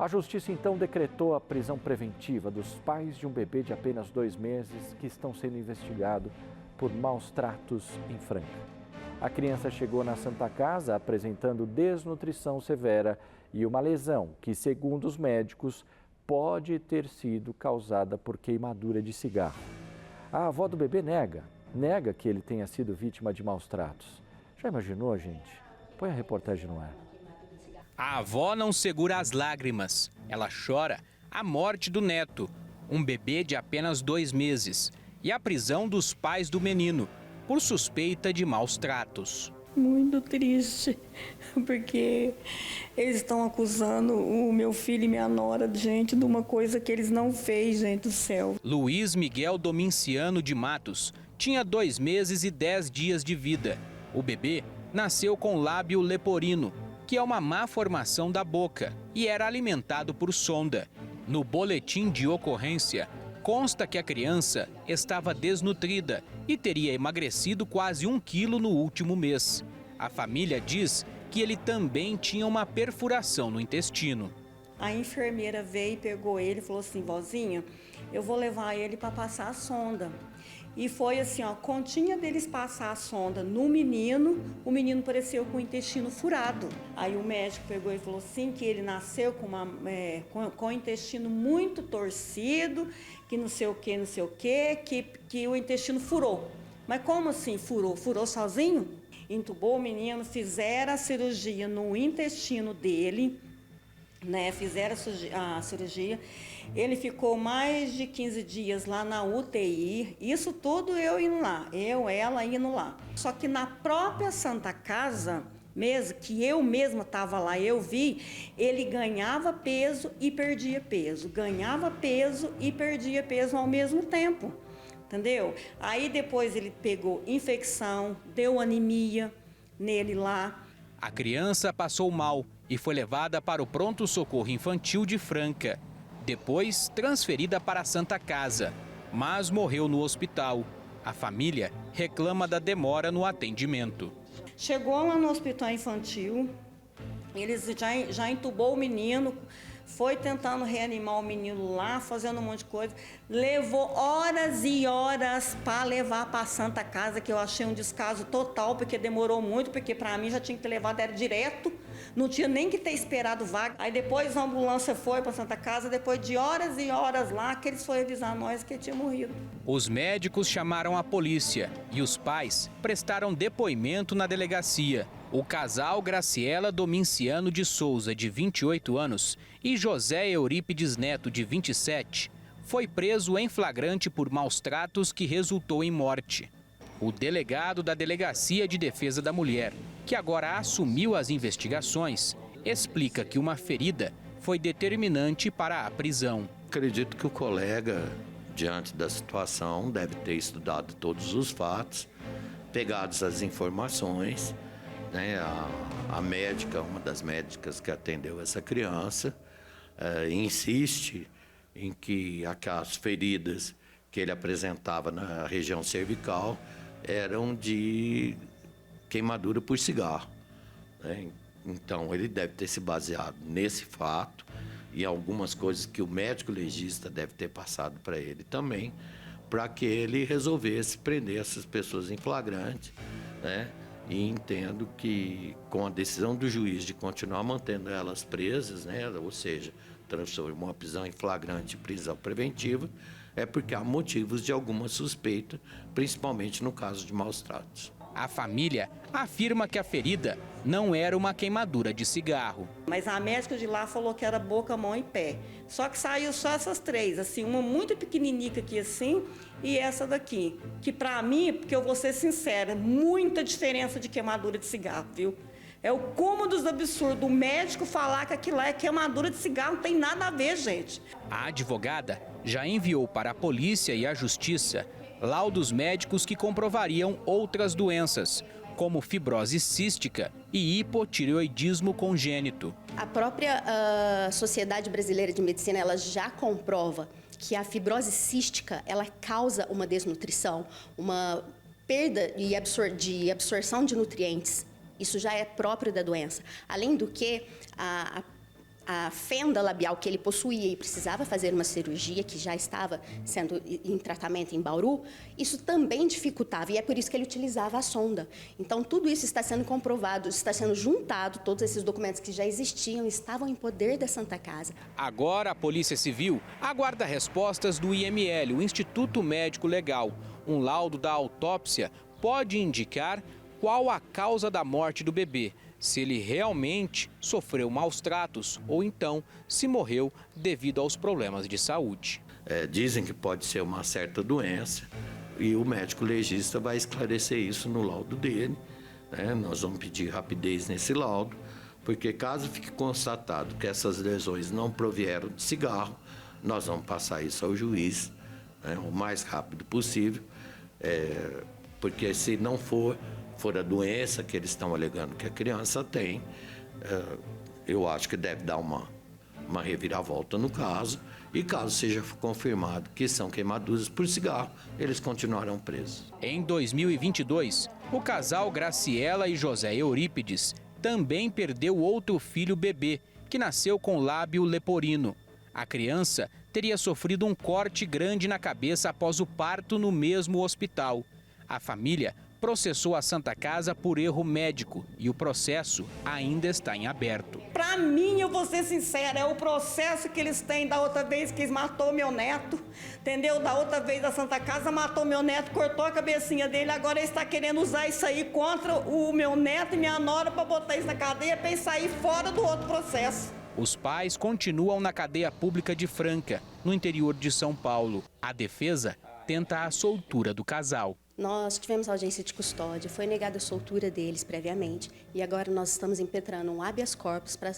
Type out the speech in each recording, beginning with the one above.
A justiça então decretou a prisão preventiva dos pais de um bebê de apenas 2 meses que estão sendo investigados por maus tratos em Franca. A criança chegou na Santa Casa apresentando desnutrição severa e uma lesão que, segundo os médicos, pode ter sido causada por queimadura de cigarro. A avó do bebê nega que ele tenha sido vítima de maus tratos. Já imaginou, gente? Põe a reportagem no ar. A avó não segura as lágrimas. Ela chora a morte do neto, um bebê de apenas 2 meses, e a prisão dos pais do menino, por suspeita de maus tratos. Muito triste, porque eles estão acusando o meu filho e minha nora, gente, de uma coisa que eles não fez, gente do céu. Luiz Miguel Dominciano de Matos tinha 2 meses e 10 dias de vida. O bebê nasceu com lábio leporino, que é uma má formação da boca, e era alimentado por sonda. No boletim de ocorrência, consta que a criança estava desnutrida e teria emagrecido quase 1 quilo no último mês. A família diz que ele também tinha uma perfuração no intestino. A enfermeira veio e pegou ele e falou assim: vozinha, eu vou levar ele para passar a sonda. E foi assim, ó, continha deles passar a sonda no menino, o menino apareceu com o intestino furado. Aí o médico pegou e falou assim que ele nasceu com o intestino muito torcido, que não sei o que o intestino furou. Mas como assim furou? Furou sozinho? Entubou o menino, fizeram a cirurgia no intestino dele, fizeram a cirurgia, ele ficou mais de 15 dias lá na UTI, isso tudo eu indo lá, ela indo lá. Só que na própria Santa Casa, mesmo que eu mesma estava lá, eu vi, ele ganhava peso e perdia peso, ganhava peso e perdia peso ao mesmo tempo, entendeu? Aí depois ele pegou infecção, deu anemia nele lá. A criança passou mal e foi levada para o pronto-socorro infantil de Franca. Depois, transferida para a Santa Casa, mas morreu no hospital. A família reclama da demora no atendimento. Chegou lá no hospital infantil, eles já entubou o menino, foi tentando reanimar o menino lá, fazendo um monte de coisa. Levou horas e horas para levar para a Santa Casa, que eu achei um descaso total, porque demorou muito, porque para mim já tinha que ter levado, era direto, não tinha nem que ter esperado vaga. Aí depois a ambulância foi para a Santa Casa, depois de horas e horas lá, que eles foram avisar nós que ele tinha morrido. Os médicos chamaram a polícia e os pais prestaram depoimento na delegacia. O casal Graciela Dominciano de Souza, de 28 anos, e José Eurípides Neto, de 27, foi preso em flagrante por maus tratos que resultou em morte. O delegado da Delegacia de Defesa da Mulher, que agora assumiu as investigações, explica que uma ferida foi determinante para a prisão. Acredito que o colega, diante da situação, deve ter estudado todos os fatos, pegados as informações. A médica, uma das médicas que atendeu essa criança, insiste em que aquelas feridas que ele apresentava na região cervical eram de queimadura por cigarro. Então ele deve ter se baseado nesse fato e algumas coisas que o médico legista deve ter passado para ele também, para que ele resolvesse prender essas pessoas em flagrante, E entendo que com a decisão do juiz de continuar mantendo elas presas, ou seja, transformou a prisão em flagrante em prisão preventiva, é porque há motivos de alguma suspeita, principalmente no caso de maus tratos. A família afirma que a ferida não era uma queimadura de cigarro. Mas a médica de lá falou que era boca, mão e pé. Só que saiu só essas 3, assim, uma muito pequenininha aqui assim e essa daqui. Que pra mim, porque eu vou ser sincera, muita diferença de queimadura de cigarro, viu? É o cúmulo dos absurdos. O médico falar que aquilo lá é queimadura de cigarro, não tem nada a ver, gente. A advogada já enviou para a polícia e a justiça laudos médicos que comprovariam outras doenças, como fibrose cística e hipotireoidismo congênito. A própria Sociedade Brasileira de Medicina, ela já comprova que a fibrose cística, ela causa uma desnutrição, uma perda de absorção de nutrientes. Isso já é próprio da doença. Além do que, a fenda labial que ele possuía e precisava fazer uma cirurgia, que já estava sendo em tratamento em Bauru, isso também dificultava, e é por isso que ele utilizava a sonda. Então, tudo isso está sendo comprovado, está sendo juntado, todos esses documentos que já existiam, estavam em poder da Santa Casa. Agora, a Polícia Civil aguarda respostas do IML, o Instituto Médico Legal. Um laudo da autópsia pode indicar qual a causa da morte do bebê, se ele realmente sofreu maus tratos ou então se morreu devido aos problemas de saúde. Dizem que pode ser uma certa doença e o médico legista vai esclarecer isso no laudo dele. Nós vamos pedir rapidez nesse laudo, porque caso fique constatado que essas lesões não provieram de cigarro, nós vamos passar isso ao juiz o mais rápido possível, porque se não for a doença que eles estão alegando que a criança tem, eu acho que deve dar uma reviravolta no caso, e caso seja confirmado que são queimaduras por cigarro, eles continuarão presos. Em 2022, o casal Graciela e José Eurípides também perdeu outro filho bebê, que nasceu com lábio leporino. A criança teria sofrido um corte grande na cabeça após o parto no mesmo hospital. A família processou a Santa Casa por erro médico e o processo ainda está em aberto. Para mim, eu vou ser sincera, é o processo que eles têm da outra vez que eles matou meu neto, entendeu? Da outra vez a Santa Casa matou meu neto, cortou a cabecinha dele, agora ele está querendo usar isso aí contra o meu neto e minha nora para botar isso na cadeia para ele sair fora do outro processo. Os pais continuam na cadeia pública de Franca, no interior de São Paulo. A defesa tenta a soltura do casal. Nós tivemos audiência de custódia, foi negada a soltura deles previamente e agora nós estamos impetrando um habeas corpus para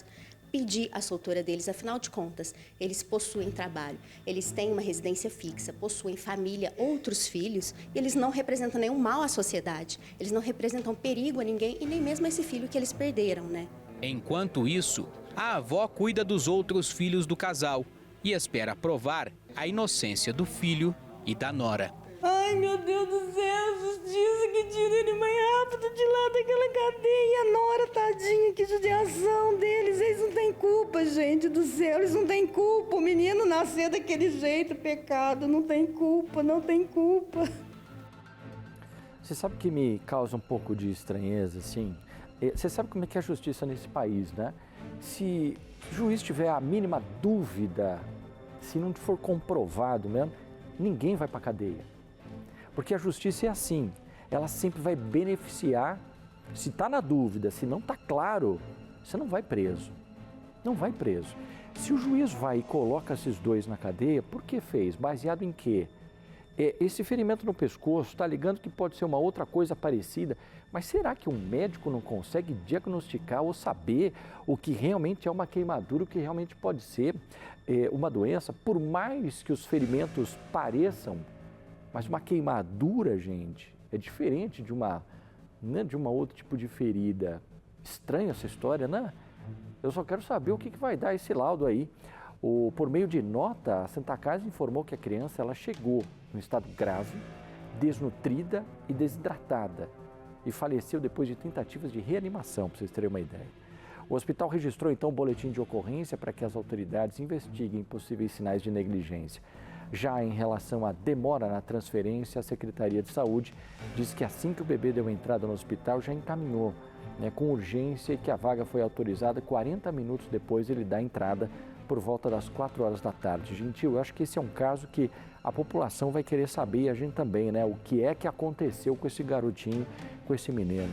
pedir a soltura deles. Afinal de contas, eles possuem trabalho, eles têm uma residência fixa, possuem família, outros filhos, e eles não representam nenhum mal à sociedade, eles não representam perigo a ninguém e nem mesmo a esse filho que eles perderam, né? Enquanto isso, a avó cuida dos outros filhos do casal e espera provar a inocência do filho e da nora. Ai, meu Deus do céu, justiça, que tira ele mais rápido de lá daquela cadeia. A nora, tadinha, que judiação deles. Eles não têm culpa, gente do céu, eles não têm culpa. O menino nasceu daquele jeito, pecado, não tem culpa, não tem culpa. Você sabe que me causa um pouco de estranheza, assim? Você sabe como é que é a justiça nesse país, né? Se o juiz tiver a mínima dúvida, se não for comprovado mesmo, ninguém vai para a cadeia. Porque a justiça é assim, ela sempre vai beneficiar, se está na dúvida, se não está claro, você não vai preso, não vai preso. Se o juiz vai e coloca esses dois na cadeia, por que fez? Baseado em quê? Esse ferimento no pescoço está ligando que pode ser uma outra coisa parecida, mas será que um médico não consegue diagnosticar ou saber o que realmente é uma queimadura, o que realmente pode ser uma doença? Por mais que os ferimentos pareçam, mas uma queimadura, gente, é diferente de uma outro tipo de ferida. Estranha essa história, né? Eu só quero saber o que vai dar esse laudo aí. Por meio de nota, a Santa Casa informou que a criança ela chegou em estado grave, desnutrida e desidratada e faleceu depois de tentativas de reanimação, para vocês terem uma ideia. O hospital registrou então um boletim de ocorrência para que as autoridades investiguem possíveis sinais de negligência. Já em relação à demora na transferência, a Secretaria de Saúde diz que assim que o bebê deu entrada no hospital, já encaminhou com urgência e que a vaga foi autorizada 40 minutos depois ele dá entrada por volta das 4 horas da tarde. Gentil, eu acho que esse é um caso que a população vai querer saber, e a gente também, né? O que é que aconteceu com esse garotinho, com esse menino.